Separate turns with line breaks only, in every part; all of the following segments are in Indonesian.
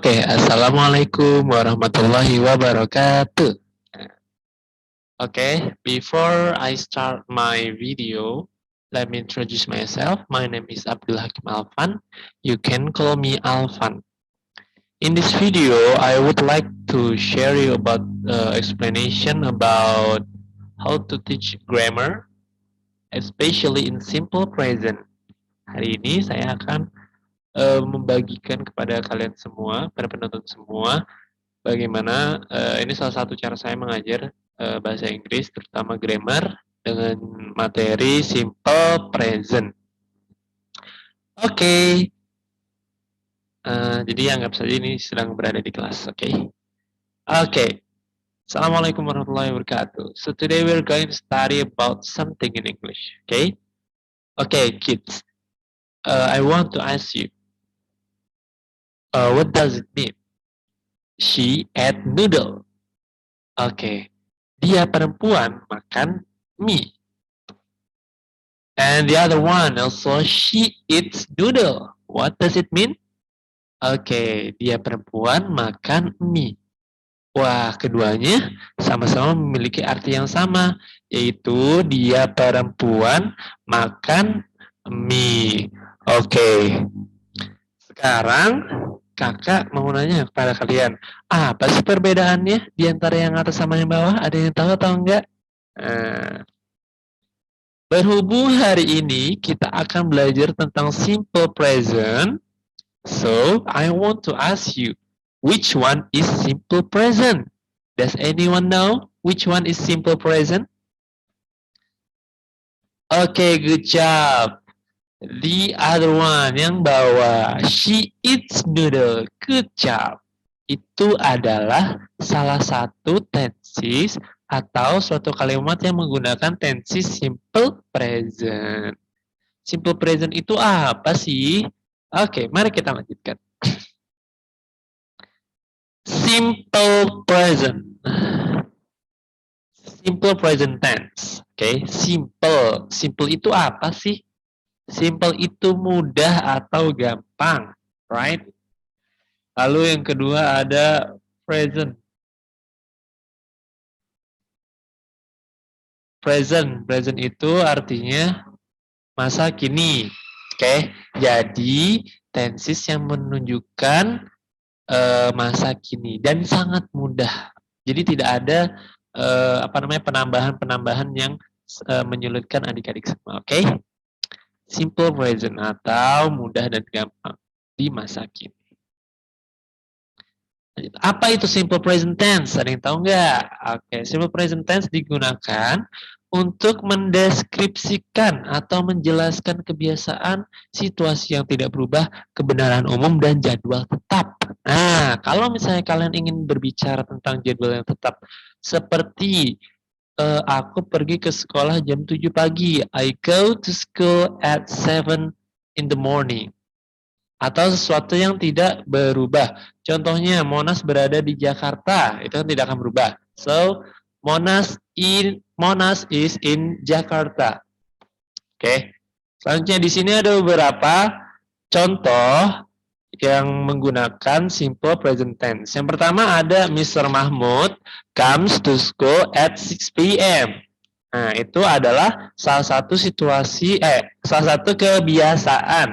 Oke, Assalamualaikum warahmatullahi wabarakatuh. Okay, before I start my video, let me introduce myself. My name is Abdul Hakim Alfan. You can call me Alfan. In this video, I would like to share you about explanation about how to teach grammar, especially in simple present. Hari ini saya akan membagikan kepada kalian semua, para penonton semua, bagaimana ini salah satu cara saya mengajar bahasa Inggris, terutama grammar dengan materi simple present. Oke, jadi anggap saja ini sedang berada di kelas, oke? Oke, Assalamualaikum warahmatullahi wabarakatuh. So today we're going to study about something in English, okay? Okay, kids, I want to ask you, what does it mean? She ate noodle. Oke, dia perempuan makan mie. And the other one also, she eats noodle. What does it mean? Oke, dia perempuan makan mie. Wah, keduanya sama-sama memiliki arti yang sama, yaitu dia perempuan makan mie. Oke, sekarang kakak mau nanya kepada kalian, apa sih perbedaannya di antara yang atas sama yang bawah? Ada yang tahu atau enggak? Berhubung hari ini kita akan belajar tentang simple present, so I want to ask you, which one is simple present? Does anyone know which one is simple present? Okay, good job. The other one, yang bawah, she eats noodle. Good job. Itu adalah salah satu tenses atau suatu kalimat yang menggunakan tenses simple present. Simple present itu apa sih? Oke, mari kita lanjutkan. Simple present. Simple present tense. Oke, simple. Simple itu apa sih? Simple itu mudah atau gampang, right? Lalu yang kedua ada present. Present itu artinya masa kini. Oke, jadi tenses yang menunjukkan masa kini dan sangat mudah. Jadi tidak ada penambahan-penambahan yang menyulitkan adik-adik semua. Oke, simple present atau mudah dan gampang di masa kini. Apa itu simple present tense? Ada yang tahu nggak? Oke, simple present tense digunakan untuk mendeskripsikan atau menjelaskan kebiasaan, situasi yang tidak berubah, kebenaran umum, dan jadwal tetap. Nah, kalau misalnya kalian ingin berbicara tentang jadwal yang tetap, seperti aku pergi ke sekolah jam 7 pagi, I go to school at 7 in the morning. Atau sesuatu yang tidak berubah. Contohnya, Monas berada di Jakarta, itu kan tidak akan berubah. So, Monas is in Jakarta. Oke. Selanjutnya di sini ada beberapa contoh yang menggunakan simple present tense. Yang pertama ada Mr. Mahmud comes to school at 6 p.m. Nah, itu adalah salah satu kebiasaan.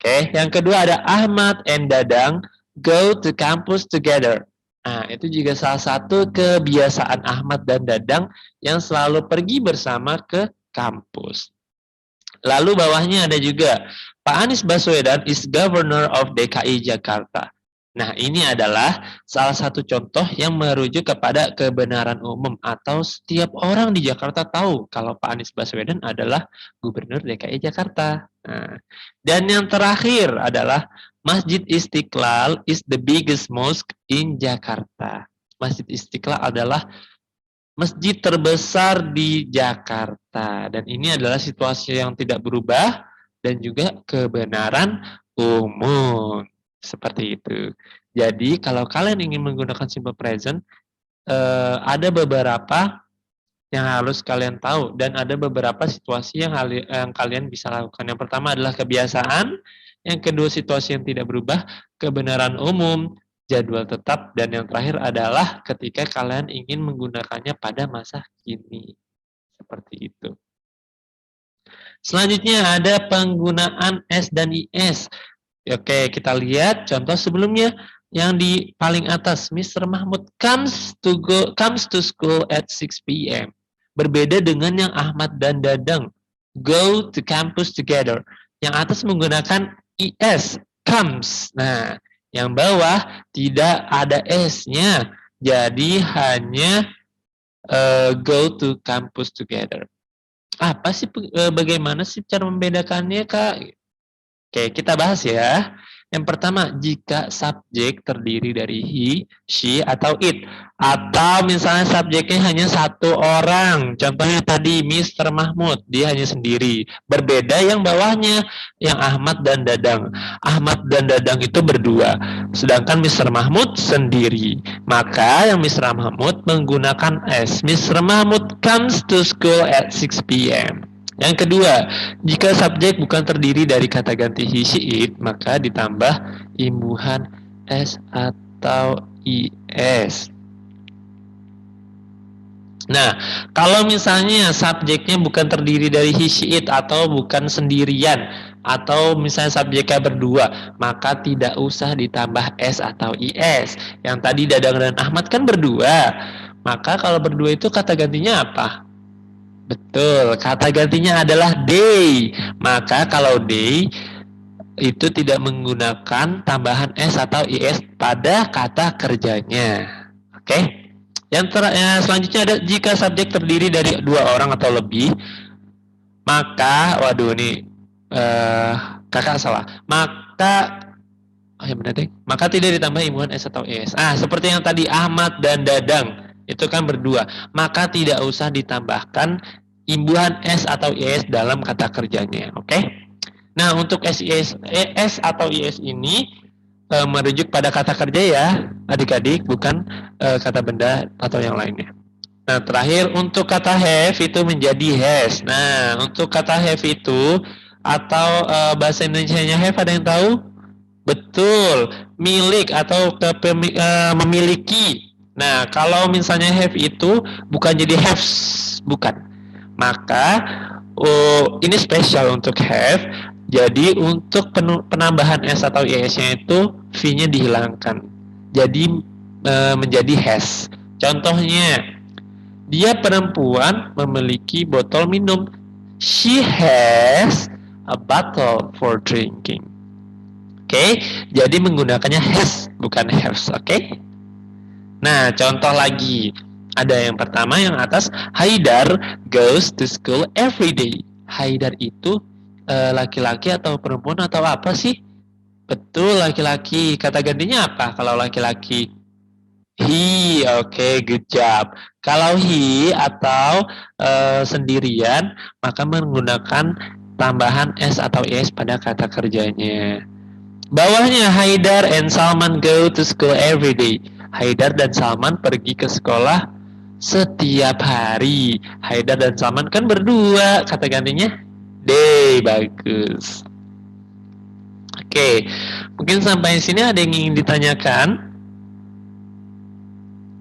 Oke, yang kedua ada Ahmad and Dadang go to campus together. Nah, itu juga salah satu kebiasaan Ahmad dan Dadang yang selalu pergi bersama ke kampus. Lalu bawahnya ada juga Pak Anies Baswedan is governor of DKI Jakarta. Nah, ini adalah salah satu contoh yang merujuk kepada kebenaran umum atau setiap orang di Jakarta tahu kalau Pak Anies Baswedan adalah gubernur DKI Jakarta. Nah, dan yang terakhir adalah Masjid Istiqlal is the biggest mosque in Jakarta. Masjid Istiqlal adalah masjid terbesar di Jakarta. Dan ini adalah situasi yang tidak berubah dan juga kebenaran umum. Seperti itu. Jadi kalau kalian ingin menggunakan simple present, ada beberapa yang harus kalian tahu dan ada beberapa situasi yang kalian bisa lakukan. Yang pertama adalah kebiasaan, Yang kedua, situasi yang tidak berubah, kebenaran umum, jadwal tetap, dan yang terakhir adalah ketika kalian ingin menggunakannya pada masa kini. Seperti itu. Selanjutnya ada penggunaan S dan IS. Oke, kita lihat contoh sebelumnya yang di paling atas. Mr. Mahmud comes to school at 6 p.m. Berbeda dengan yang Ahmad dan Dadang go to campus together. Yang atas menggunakan IS, comes. Nah, yang bawah tidak ada S-nya. Jadi hanya go to campus together. Apa sih, bagaimana sih cara membedakannya, Kak? Oke, kita bahas ya. Yang pertama, jika subjek terdiri dari he, she, atau it. Atau misalnya subjeknya hanya satu orang. Contohnya tadi, Mr. Mahmud. Dia hanya sendiri. Berbeda yang bawahnya, yang Ahmad dan Dadang. Ahmad dan Dadang itu berdua. Sedangkan Mr. Mahmud sendiri. Maka yang Mr. Mahmud menggunakan S. Mr. Mahmud comes to school at 6 p.m. Yang kedua, jika subjek bukan terdiri dari kata ganti he, she, it, maka ditambah imbuhan S atau IS. Nah, kalau misalnya subjeknya bukan terdiri dari he, she, it, atau bukan sendirian, atau misalnya subjeknya berdua, maka tidak usah ditambah S atau IS. Yang tadi Dadang dan Ahmad kan berdua, maka kalau berdua itu kata gantinya apa? Betul, kata gantinya adalah they. Maka kalau they itu tidak menggunakan tambahan S atau IS pada kata kerjanya. Oke. Selanjutnya ada jika subjek terdiri dari dua orang atau lebih, maka waduh ini kakak salah. Maka tidak ditambah imbuhan S atau IS. Seperti yang tadi Ahmad dan Dadang itu kan berdua, maka tidak usah ditambahkan imbuhan S atau IS dalam kata kerjanya. Oke. Nah, untuk S atau IS ini merujuk pada kata kerja ya, adik-adik, bukan kata benda atau yang lainnya. Nah, terakhir untuk kata have itu menjadi has. Nah, untuk kata have itu atau bahasa Indonesianya have, ada yang tahu? Betul, milik atau memiliki. Nah, kalau misalnya have itu bukan jadi haves, bukan. Maka ini spesial untuk have. Jadi untuk penambahan S atau IS-nya itu V-nya dihilangkan. Jadi menjadi has. Contohnya, dia perempuan memiliki botol minum. She has a bottle for drinking. Oke, jadi menggunakannya has bukan haves. Oke. Nah, contoh lagi. Ada yang pertama yang atas, Haidar goes to school every day. Haidar itu laki-laki atau perempuan atau apa sih? Betul, laki-laki. Kata gantinya apa kalau laki-laki? He. Oke, good job. Kalau he atau sendirian, maka menggunakan tambahan S atau IS pada kata kerjanya. Bawahnya, Haidar and Salman go to school every day. Haidar dan Salman pergi ke sekolah setiap hari. Haidar dan Salman kan berdua, kata gantinya day. Bagus. Oke, mungkin sampai sini ada yang ingin ditanyakan?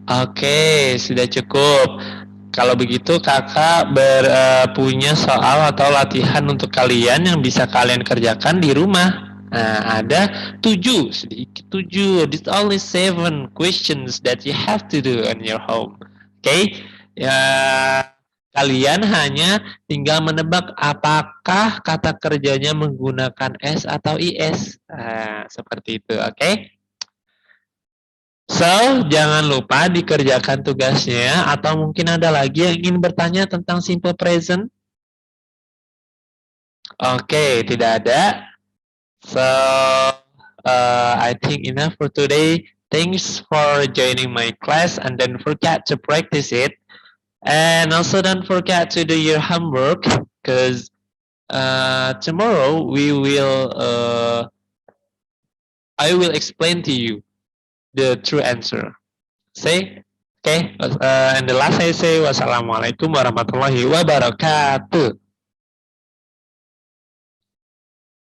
Oke, sudah cukup. Kalau begitu kakak punya soal atau latihan untuk kalian yang bisa kalian kerjakan di rumah. Nah, ada 7, sedikit 7. It's only 7 questions that you have to do on your home. Oke, ya kalian hanya tinggal menebak apakah kata kerjanya menggunakan S atau IS. Nah, seperti itu, oke? So, jangan lupa dikerjakan tugasnya, atau mungkin ada lagi yang ingin bertanya tentang simple present? Oke, tidak ada. So, I think enough for today. Thanks for joining my class, and don't forget to practice it. And also don't forget to do your homework, because tomorrow I will explain to you the true answer. Say, okay. And the last I say, wassalamualaikum warahmatullahi wabarakatuh.